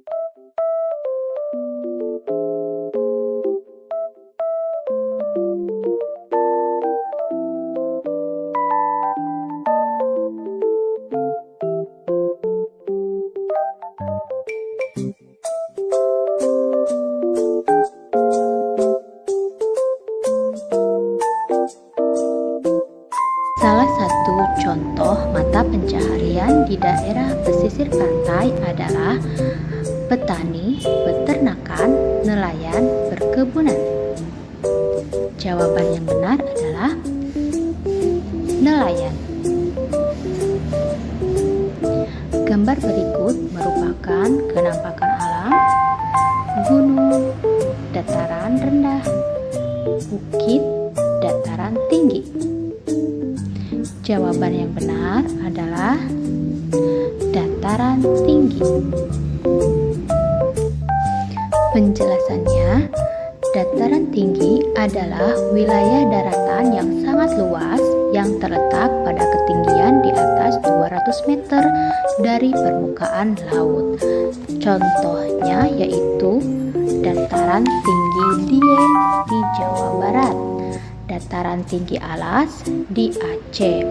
Salah satu contoh mata pencaharian di daerah pesisir pantai adalah petani, peternakan, nelayan, perkebunan. Jawaban yang benar adalah nelayan. Gambar berikut merupakan kenampakan alam, gunung, dataran rendah, bukit, dataran tinggi. Jawaban yang benar adalah dataran tinggi. Penjelasannya, dataran tinggi adalah wilayah daratan yang sangat luas yang terletak pada ketinggian di atas 200 meter dari permukaan laut. Contohnya yaitu dataran tinggi Dieng di Jawa Barat, dataran tinggi Alas di Aceh.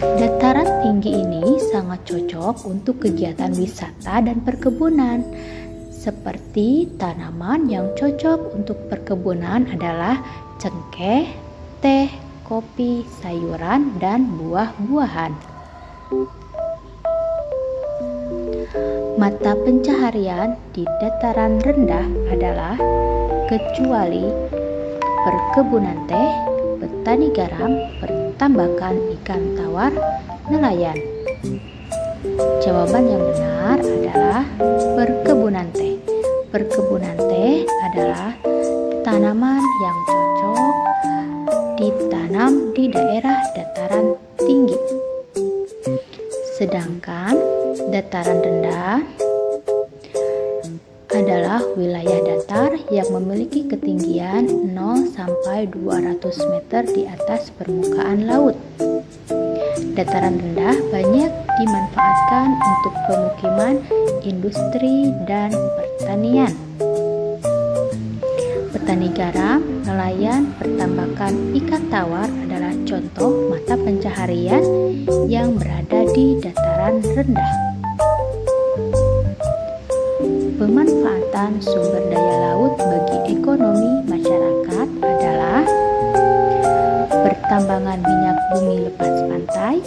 Dataran tinggi ini sangat cocok untuk kegiatan wisata dan perkebunan. Seperti tanaman yang cocok untuk perkebunan adalah cengkeh, teh, kopi, sayuran, dan buah-buahan. Mata pencaharian di dataran rendah adalah kecuali perkebunan teh, petani garam, pertambakan ikan tawar, nelayan. Jawaban yang benar adalah perkebunan teh. Perkebunan teh adalah tanaman yang cocok ditanam di daerah dataran tinggi. Sedangkan dataran rendah adalah wilayah datar yang memiliki ketinggian 0 sampai 200 meter di atas permukaan laut. Dataran rendah banyak dimanfaatkan untuk pemukiman, industri, dan pertanian. Petani garam, nelayan, pertambakan ikan tawar adalah contoh mata pencaharian yang berada di dataran rendah. Pemanfaatan sumber daya laut bagi ekonomi masyarakat adalah pertambangan minyak bumi lepas pantai,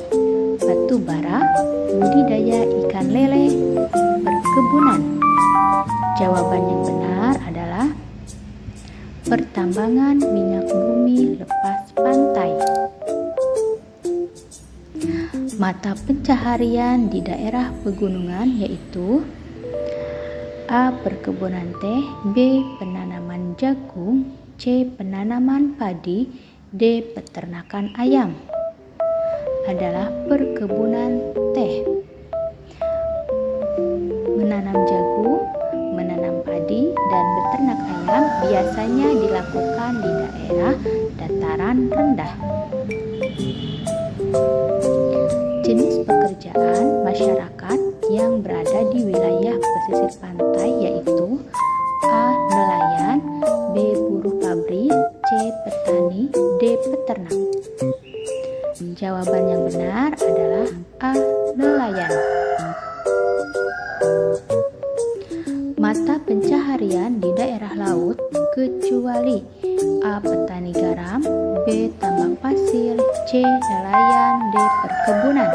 batu bara, budidaya ikan lele, perkebunan. Jawaban yang benar adalah pertambangan minyak bumi lepas pantai. Mata pencaharian di daerah pegunungan yaitu A. Perkebunan teh, B. Penanaman jagung, C. Penanaman padi, D. Peternakan ayam. Adalah perkebunan teh. Menanam jagung, menanam padi, dan beternak ayam biasanya dilakukan di daerah dataran rendah. Jenis pekerjaan masyarakat yang berada di wilayah pesisir pantai yaitu A. Nelayan, B. Buruh pabrik, C. Petani, D. Peternak. Jawaban yang benar adalah A. Nelayan. Mata pencaharian di daerah laut kecuali A. Petani garam, B. Tambang pasir, C. Nelayan, D. Perkebunan.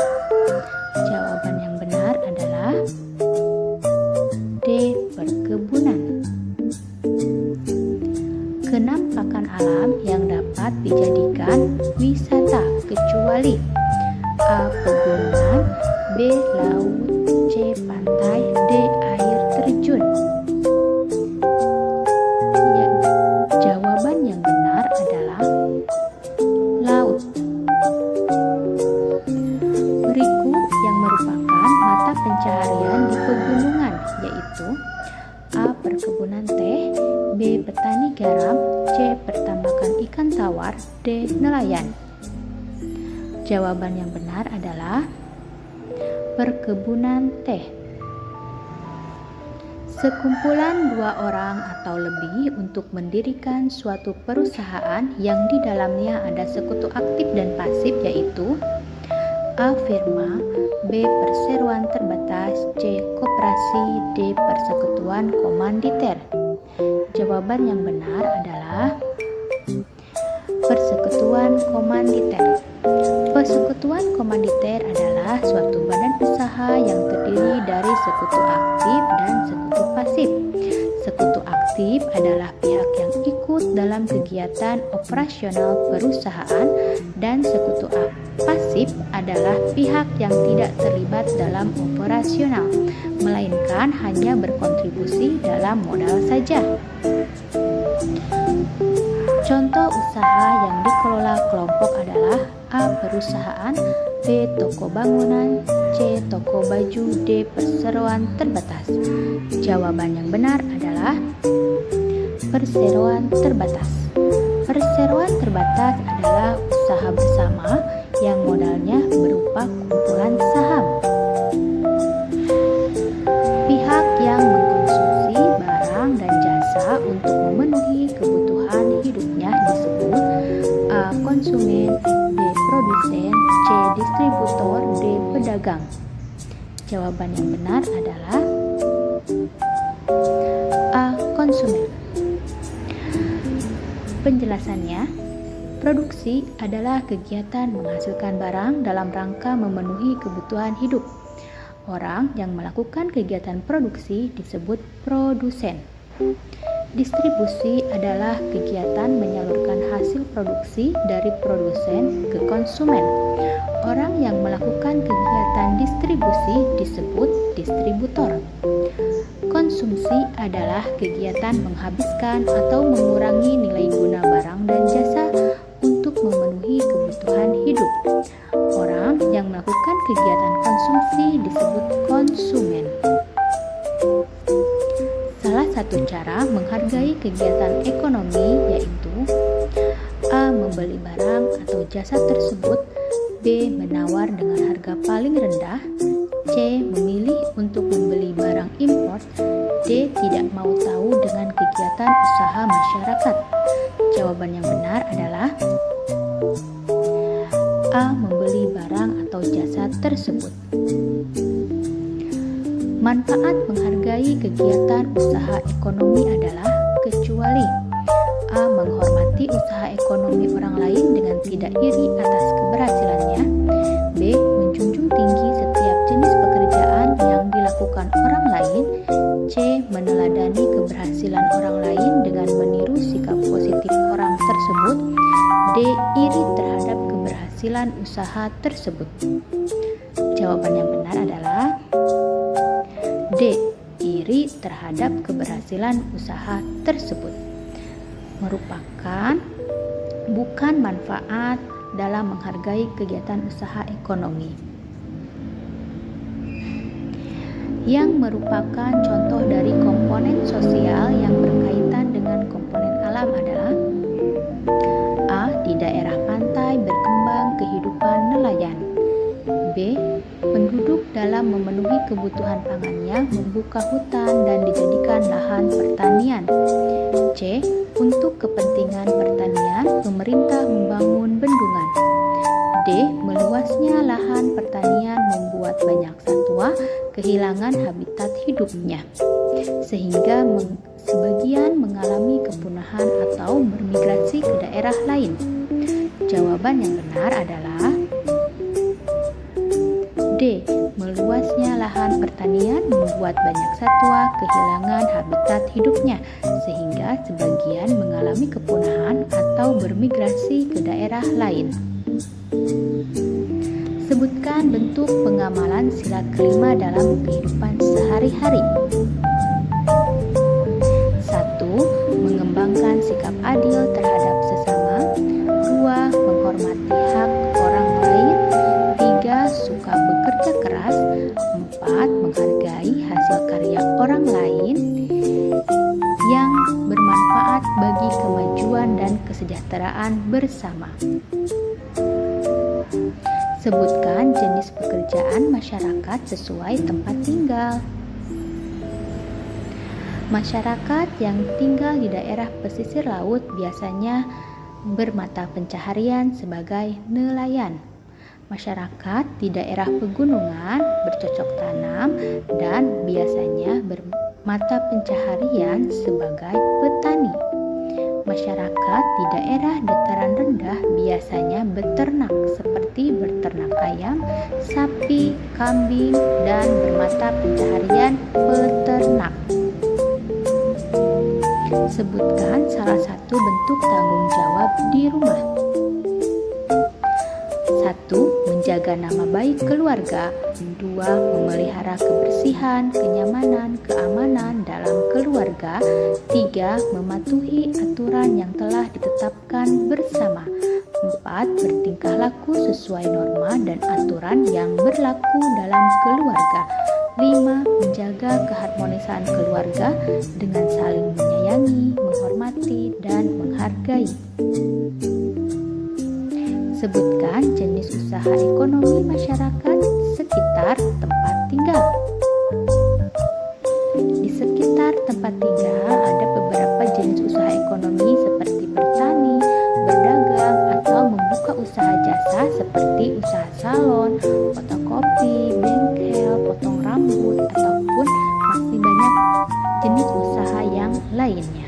Jawaban yang benar adalah D. Perkebunan. Kenampakan alam yang dapat dijadikan wisata kecuali A. Pegunungan, B. Laut, C. Pantai, D. Air terjun. Jawaban yang benar adalah laut. Berikut yang merupakan mata pencaharian di pegunungan yaitu A. Perkebunan teh, B. Petani garam, C. Pertambakan ikan tawar, D. Nelayan. Jawaban yang benar adalah perkebunan teh. Sekumpulan dua orang atau lebih untuk mendirikan suatu perusahaan yang di dalamnya ada sekutu aktif dan pasif, yaitu A. Firma, B. Perseroan terbatas, C. Koperasi, D. Persekutuan komanditer. Jawaban yang benar adalah persekutuan komanditer. Persekutuan komanditer adalah suatu badan usaha yang terdiri dari sekutu aktif dan sekutu pasif. Sekutu aktif adalah pihak yang ikut dalam kegiatan operasional perusahaan dan sekutu pasif adalah pihak yang tidak terlibat dalam operasional, melainkan hanya berkontribusi dalam modal saja. Contoh usaha yang dikelola kelompok adalah A. Perusahaan, B. Toko bangunan, C. Toko baju, D. Perseroan terbatas. Jawaban yang benar adalah perseroan terbatas. Perseroan terbatas adalah usaha bersama yang modalnya berupa kumpulan saham. Pihak yang mengkonsumsi barang dan jasa untuk memenuhi kebutuhan hidupnya disebut A. Konsumen, B. Produsen, C. Distributor, D. Pedagang. Jawaban yang benar adalah A. Konsumen. Penjelasannya, produksi adalah kegiatan menghasilkan barang dalam rangka memenuhi kebutuhan hidup. Orang yang melakukan kegiatan produksi disebut produsen. Distribusi adalah kegiatan menyalurkan hasil produksi dari produsen ke konsumen. Orang yang melakukan kegiatan distribusi disebut distributor. Konsumsi adalah kegiatan menghabiskan atau mengurangi nilai guna barang dan jasa untuk memenuhi kebutuhan hidup. Orang yang melakukan kegiatan konsumsi disebut konsumen. Salah satu cara menghargai kegiatan ekonomi yaitu A. Membeli barang atau jasa tersebut, B. Menawar dengan harga paling rendah, C. Memilih untuk membeli barang impor, D. Tidak mau tahu dengan kegiatan usaha masyarakat. Jawaban yang benar adalah A. Membeli barang atau jasa tersebut. Manfaat menghargai kegiatan usaha ekonomi adalah kecuali A. Menghormati usaha ekonomi orang lain dengan tidak iri atas keberhasilannya, B. Menjunjung tinggi setiap jenis pekerjaan yang dilakukan orang lain, C. Meneladani keberhasilan orang lain dengan meniru sikap positif orang tersebut, D. Iri terhadap keberhasilan usaha tersebut. Jawaban yang benar adalah D. Iri terhadap keberhasilan usaha tersebut. Merupakan bukan manfaat dalam menghargai kegiatan usaha ekonomi. Yang merupakan contoh dari komponen sosial yang berkaitan dengan komponen alam adalah A. Di daerah pantai berkembang kehidupan nelayan, B. Penduduk dalam memenuhi kebutuhan pangannya membuka hutan dan dijadikan lahan pertanian, C. Untuk kepentingan pertanian, pemerintah membangun bendungan, D. Meluasnya lahan pertanian membuat banyak satwa kehilangan habitat hidupnya, sehingga sebagian mengalami kepunahan atau bermigrasi ke daerah lain. Jawaban yang benar adalah D. Meluasnya lahan pertanian membuat banyak satwa kehilangan habitat hidupnya, sehingga sebagian mengalami kepunahan atau bermigrasi ke daerah lain. Sebutkan bentuk pengamalan sila kelima dalam kehidupan sehari-hari. 1. Mengembangkan sikap adil terhadap sesama. 2. Menghormati hak orang lain. 3. Suka bekerja keras. 4. Menghargai hasil karya orang lain yang bermanfaat bagi kemajuan dan kesejahteraan bersama. Sebutkan jenis pekerjaan masyarakat sesuai tempat tinggal. Masyarakat yang tinggal di daerah pesisir laut biasanya bermata pencaharian sebagai nelayan. Masyarakat di daerah pegunungan bercocok tanam dan biasanya bermata pencaharian sebagai petani. Masyarakat di daerah dataran rendah biasanya beternak seperti beternak ayam, sapi, kambing, dan bermata pencaharian peternak. Sebutkan salah satu bentuk tanggung jawab di rumah. 1. Menjaga nama baik keluarga. 2. Memelihara kebersihan, kenyamanan, keamanan dalam keluarga. 3. Mematuhi aturan yang telah ditetapkan bersama. 4. Bertingkah laku sesuai norma dan aturan yang berlaku dalam keluarga. 5. Menjaga keharmonisan keluarga dengan saling menyayangi, menghormati, dan menghargai. Sebutkan jenis usaha ekonomi masyarakat sekitar tempat tinggal. Di sekitar tempat tinggal ada beberapa jenis usaha ekonomi seperti bertani, berdagang, atau membuka usaha jasa seperti usaha salon, fotokopi, bengkel, potong rambut, ataupun masih banyak jenis usaha yang lainnya.